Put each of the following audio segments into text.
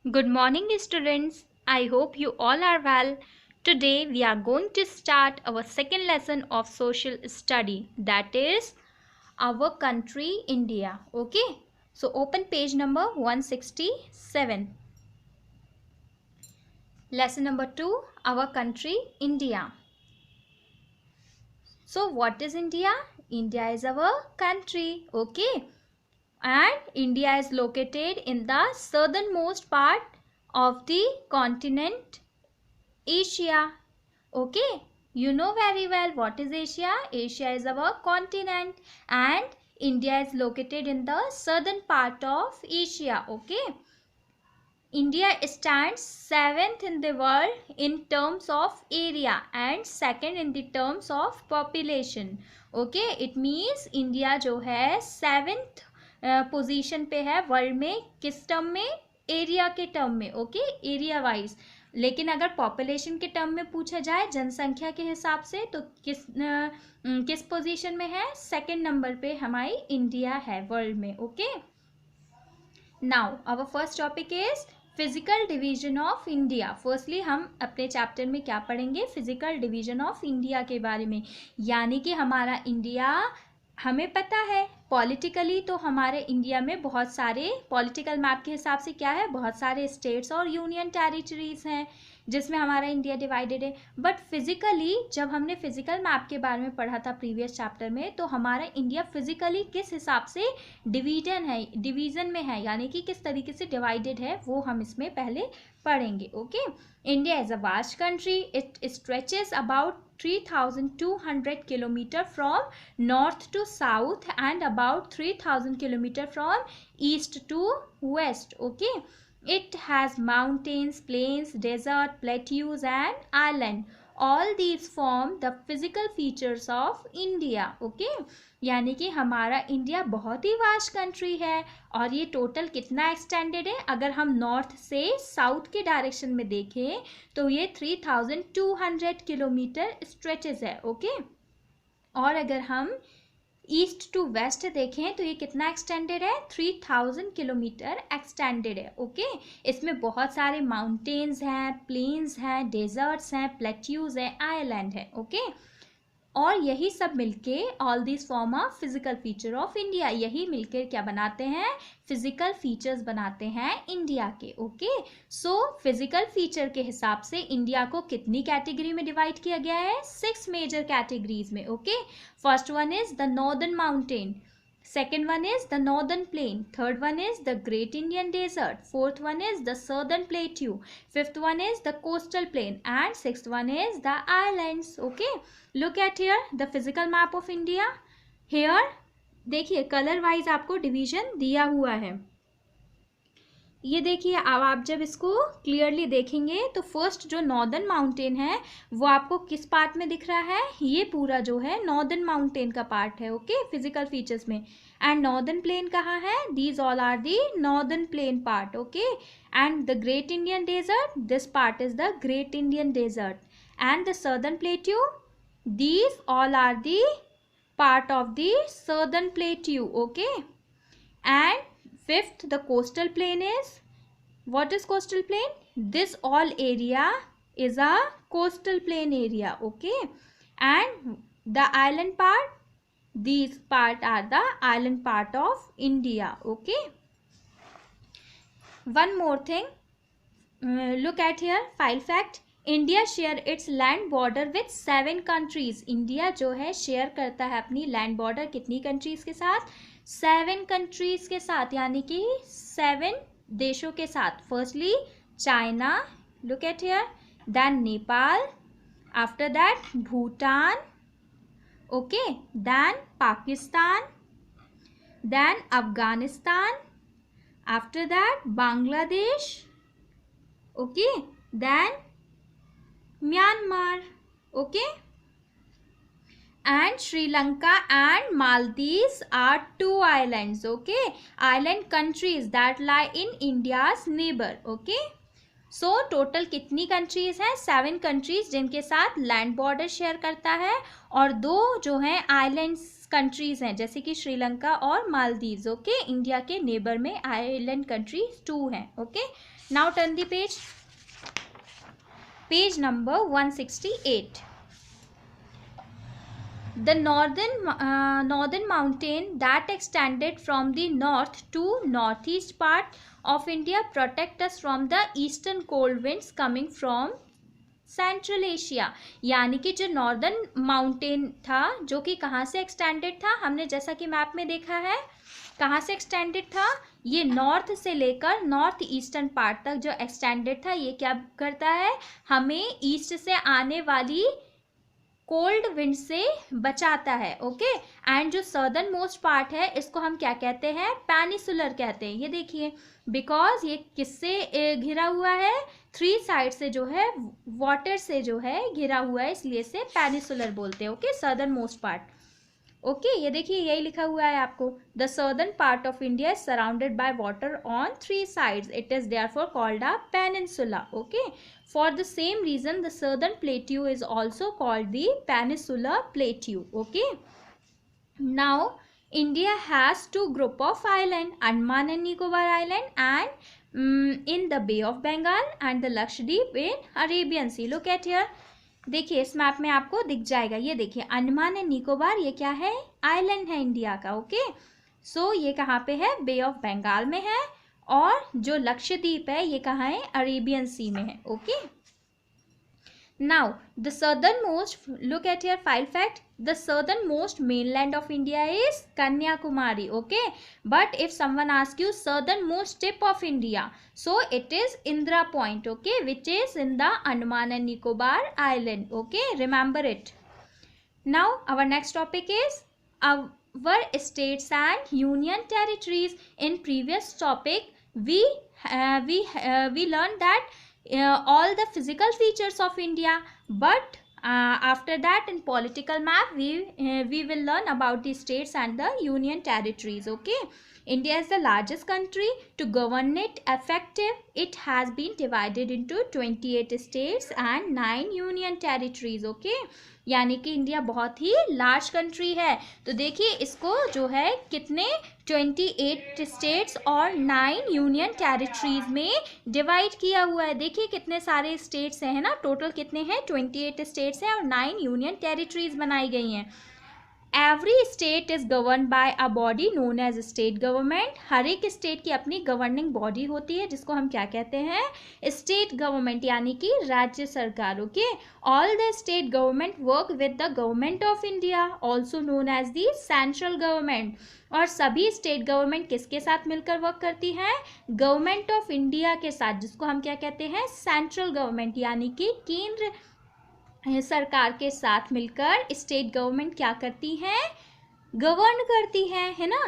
Good morning, students. I hope you all are well. Today, we are going to start our second lesson of social study, that is our country India. Okay, so open page number 167. Lesson number 2, our country India. So, what is India? India is our country. Okay, and India is located in the southernmost part of the continent Asia. Okay, you know very well what is Asia. Asia is our continent and India is located in the southern part of Asia. Okay, India stands 7th in the world in terms of area and second in the terms of population. Okay, it means India जो है 7th position पे है world में, किस term में? Area के term में. Okay, area wise. लेकिन अगर पॉपुलेशन के टर्म में पूछा जाए, जनसंख्या के हिसाब से, तो किस पोजीशन में है? सेकंड नंबर पे हमारी इंडिया है वर्ल्ड में. Okay, now our first topic is physical division of India. Firstly हम अपने चैप्टर में क्या पढ़ेंगे? फिजिकल डिवीजन ऑफ इंडिया के बारे में. यानी कि हमारा इंडिया, हमें पता है पॉलिटिकली तो हमारे इंडिया में बहुत सारे, पॉलिटिकल मैप के हिसाब से क्या है, बहुत सारे स्टेट्स और यूनियन टेरिटरीज हैं जिसमें हमारा इंडिया डिवाइडेड है. बट फिजिकली जब हमने फिजिकल मैप के बारे में पढ़ा था प्रीवियस चैप्टर में, तो हमारा इंडिया फिजिकली किस हिसाब से डिवीजन में है, यानी कि किस तरीके से डिवाइडेड है, वो हम इसमें पहले पढ़ेंगे. Okay, India is a vast country. It stretches about 3,200 kilometer from north to south and about 3,000 kilometer from east to west. Okay, it has mountains, plains, desert, plateaus and island. All these form the physical features of India. Okay, यानी कि हमारा India बहुत ही vast country है. और ये total कितना extended है? अगर हम नॉर्थ से साउथ के डायरेक्शन में देखें तो ये 3,200 किलोमीटर स्ट्रेचेस है. ओके, और अगर हम ईस्ट टू वेस्ट देखें तो ये कितना एक्सटेंडेड है? 3,000 किलोमीटर एक्सटेंडेड है. ओके, इसमें बहुत सारे माउंटेन्स हैं, प्लेन्स हैं, डेजर्ट्स हैं, प्लेट्यूज हैं, आइलैंड है. ओके, और यही सब मिलके all this form of physical feature of India. यही मिलकर क्या बनाते हैं? फिजिकल फीचर्स बनाते हैं इंडिया के. ओके, सो फिजिकल फीचर के हिसाब से इंडिया को कितनी कैटेगरी में डिवाइड किया गया है? 6 मेजर कैटेगरीज में. Okay, first one is the northern mountain, second one is the northern plain, third one is the great Indian desert, fourth one is the southern plateau, fifth one is the coastal plain and sixth one is the islands. Okay, look at here the physical map of India. Here देखिए colour wise आपको division दिया हुआ है. ये देखिए, अब आप जब इसको क्लियरली देखेंगे तो फर्स्ट जो नॉर्दर्न माउंटेन है वो आपको किस पार्ट में दिख रहा है? ये पूरा जो है नॉर्दर्न माउंटेन का पार्ट है. ओके, फिजिकल फीचर्स में. एंड नॉर्दर्न प्लेन कहाँ है? These all are the northern plain part. Okay, and the great Indian desert, this part is the great Indian desert. And the southern plateau, these all are the part of the southern plateau. Okay, and fifth the coastal plain is, what is coastal plain? This all area is a coastal plain area. Okay, and the island part, these part are the island part of India. Okay, one more thing, look at here file fact. India share its land border with 7 countries. India जो है share करता है अपनी land border कितनी countries के साथ? 7 countries के साथ, यानी कि 7 देशों के साथ. Firstly China, look at here, then Nepal, after that Bhutan, okay, then Pakistan, then Afghanistan, after that Bangladesh, okay, then Myanmar. Okay, and Sri Lanka and Maldives are 2 islands. Okay, island countries that lie in India's neighbor. Okay, so total कितनी countries हैं? 7 countries जिनके साथ land border share करता है, और 2 जो हैं islands countries हैं जैसे कि श्रीलंका और मालदीव्स. ओके, इंडिया के नेबर में island countries 2 हैं. Okay, now turn the page, page number 168. The northern mountain that extended from the north to northeast part of India protect us from the eastern cold winds coming from central Asia. यानी कि जो northern mountain था, जो कि कहाँ से extended था, हमने जैसा कि मैप में देखा है कहाँ से एक्सटेंडेड था, ये नॉर्थ से लेकर नॉर्थ ईस्टर्न पार्ट तक जो एक्सटेंडेड था, ये क्या करता है, हमें ईस्ट से आने वाली कोल्ड विंड से बचाता है. ओके. एंड जो सदर्न मोस्ट पार्ट है, इसको हम क्या कहते हैं, पेनिसुलर कहते हैं. ये देखिए, बिकॉज ये किससे घिरा हुआ है, 3 साइड से जो है वाटर से जो है घिरा हुआ है, इसलिए से पेनिसुलर बोलते हैं. Okay. Southernmost part. Okay. ये देखिए, यही लिखा हुआ है आपको, the southern part of India is surrounded by water on 3 sides, it is therefore called a peninsula. Okay. For the same reason the southern plateau is also called the peninsular plateau. Okay. Now India has 2 group of island, Andaman and Nicobar Island, and in the Bay of Bengal and the Lakshadweep in Arabian Sea. Look at here. देखिए, इस map में आपको दिख जाएगा. ये देखिए, Andaman and Nicobar, ये क्या है, आइलैंड है इंडिया का. ओके. सो ये कहाँ पे है, बे ऑफ बंगाल में है, और जो लक्षद्वीप है ये कहाँ है, अरेबियन सी में है. Okay. Now, the southernmost, look at your file fact, the southernmost mainland of India is Kanyakumari. Okay. But if someone asks you southernmost tip of India, so it is Indra Point. Okay. Which is in the Andaman and Nicobar Island. Okay. Remember it. Now, our next topic is our states and union territories. In previous topic, we learned that all the physical features of India, but after that in political map we will learn about the states and the union territories. Okay. India is the largest country. To govern it effective, it has been divided into 28 states and 9 union territories. Okay. यानी कि India बहुत ही large country है. तो देखिए, इसको जो है कितने 28 स्टेट्स और 9 यूनियन टेरिटरीज में डिवाइड किया हुआ है. देखिए कितने सारे स्टेट्स हैं, है ना, टोटल कितने हैं, 28 स्टेट्स हैं और 9 यूनियन टेरिटरीज बनाई गई हैं. Every state is govern by a body known as state government. हर एक स्टेट की अपनी गवर्निंग बॉडी होती है, जिसको हम क्या कहते हैं, स्टेट गवर्नमेंट, यानी कि राज्य सरकार. Okay. All the state government work with the government of India, also known as the central government. और सभी स्टेट गवर्नमेंट किसके साथ मिलकर वर्क करती हैं, गवर्नमेंट ऑफ इंडिया के साथ, जिसको हम क्या कहते हैं, सेंट्रल गवर्नमेंट, यानी कि केंद्र सरकार के साथ मिलकर स्टेट गवर्नमेंट क्या करती हैं, गवर्न करती हैं, है ना,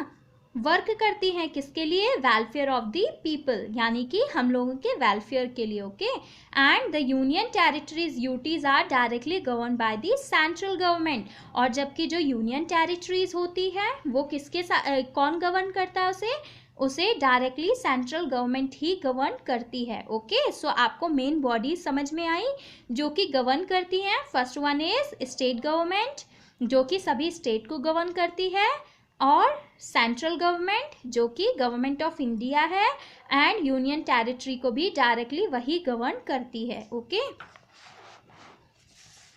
वर्क करती हैं. किसके लिए, वेलफेयर ऑफ द पीपल, यानी कि हम लोगों के वेलफेयर के लिए. Okay. And the union territories duties are directly govern by the central government. और जबकि जो यूनियन टेरिटरीज होती है वो किसके साथ, कौन गवर्न करता है उसे डायरेक्टली सेंट्रल गवर्नमेंट ही गवर्न करती है. ओके. सो आपको मेन बॉडी समझ में आई जो कि गवर्न करती हैं. First one is state government, जो कि सभी स्टेट को गवर्न करती है, और सेंट्रल गवर्नमेंट जो कि गवर्नमेंट ऑफ इंडिया है, एंड यूनियन टेरिटरी को भी डायरेक्टली वही गवर्न करती है. ओके.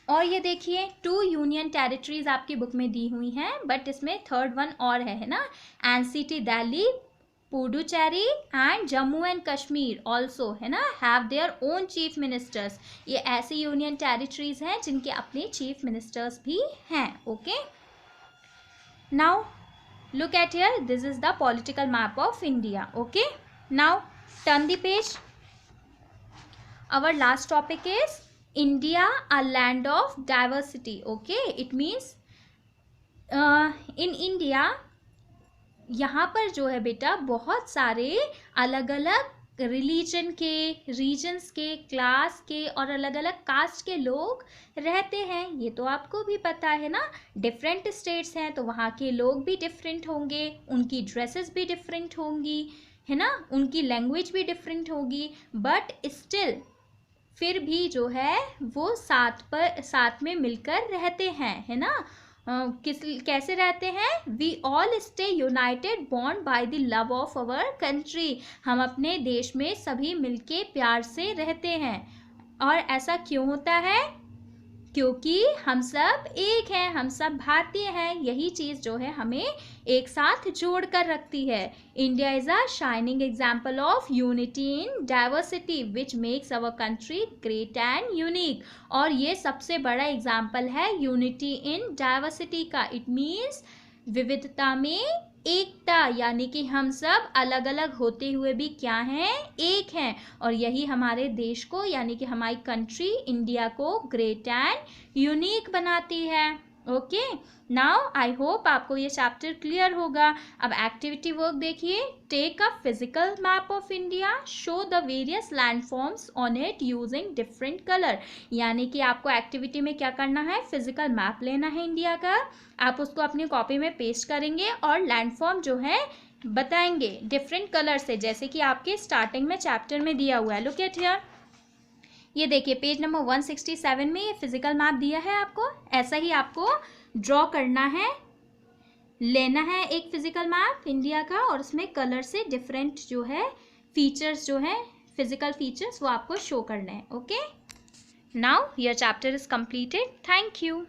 और ये देखिए 2 यूनियन टेरिटरीज आपकी बुक में दी हुई हैं, बट इसमें थर्ड वन और है ना, NCT Delhi, Puducherry and Jammu and Kashmir also, है ना, have their own chief ministers. ये ऐसी यूनियन टेरिटरीज हैं जिनके अपने चीफ मिनिस्टर्स भी हैं. Okay. Now look at here, this is the political map of India. Okay. Now turn the page. Our last topic is India, a land of diversity. Okay. It means in India, यहाँ पर जो है बेटा बहुत सारे अलग अलग religion के, रीजन्स के, क्लास के और अलग अलग कास्ट के लोग रहते हैं. ये तो आपको भी पता है ना. डिफरेंट स्टेट्स हैं तो वहाँ के लोग भी डिफरेंट होंगे, उनकी ड्रेसेस भी डिफरेंट होंगी, है ना, उनकी लैंग्वेज भी डिफरेंट होगी, बट स्टिल फिर भी जो है वो साथ में मिलकर रहते हैं, है ना. कैसे रहते हैं? We all stay united bond by the love of our country. हम अपने देश में सभी मिलके प्यार से रहते हैं। और ऐसा क्यों होता है? क्योंकि हम सब एक हैं, हम सब भारतीय हैं। यही चीज़ जो है हमें एक साथ जोड़ कर रखती है। India is a shining example of unity in diversity which makes our country great and unique. और ये सबसे बड़ा एग्जाम्पल है यूनिटी इन डाइवर्सिटी का। इट मीन्स विविधता में एकता, यानी कि हम सब अलग अलग होते हुए भी क्या हैं? एक हैं। और यही हमारे देश को, यानी कि हमारी कंट्री इंडिया को ग्रेट एंड यूनिक बनाती है। ओके, नाउ आई होप आपको ये चैप्टर क्लियर होगा। अब एक्टिविटी वर्क देखिए। Take a physical map of India, show the various landforms on it using different colour. यानी कि आपको एक्टिविटी में क्या करना है? फिजिकल मैप लेना है इंडिया का। आप उसको अपनी कॉपी में पेस्ट करेंगे और लैंडफॉर्म जो है बताएंगे डिफरेंट कलर से, जैसे कि आपके स्टार्टिंग में चैप्टर में दिया हुआ है। लुक एट हियर, ये देखिए पेज नंबर 167 में ये फिजिकल मैप दिया है आपको। ऐसा ही आपको ड्रॉ करना है, लेना है एक फिजिकल मैप इंडिया का, और उसमें कलर से डिफरेंट जो है फीचर्स जो है फिजिकल फीचर्स वो आपको शो करने हैं। Okay, now your chapter is completed. Thank you.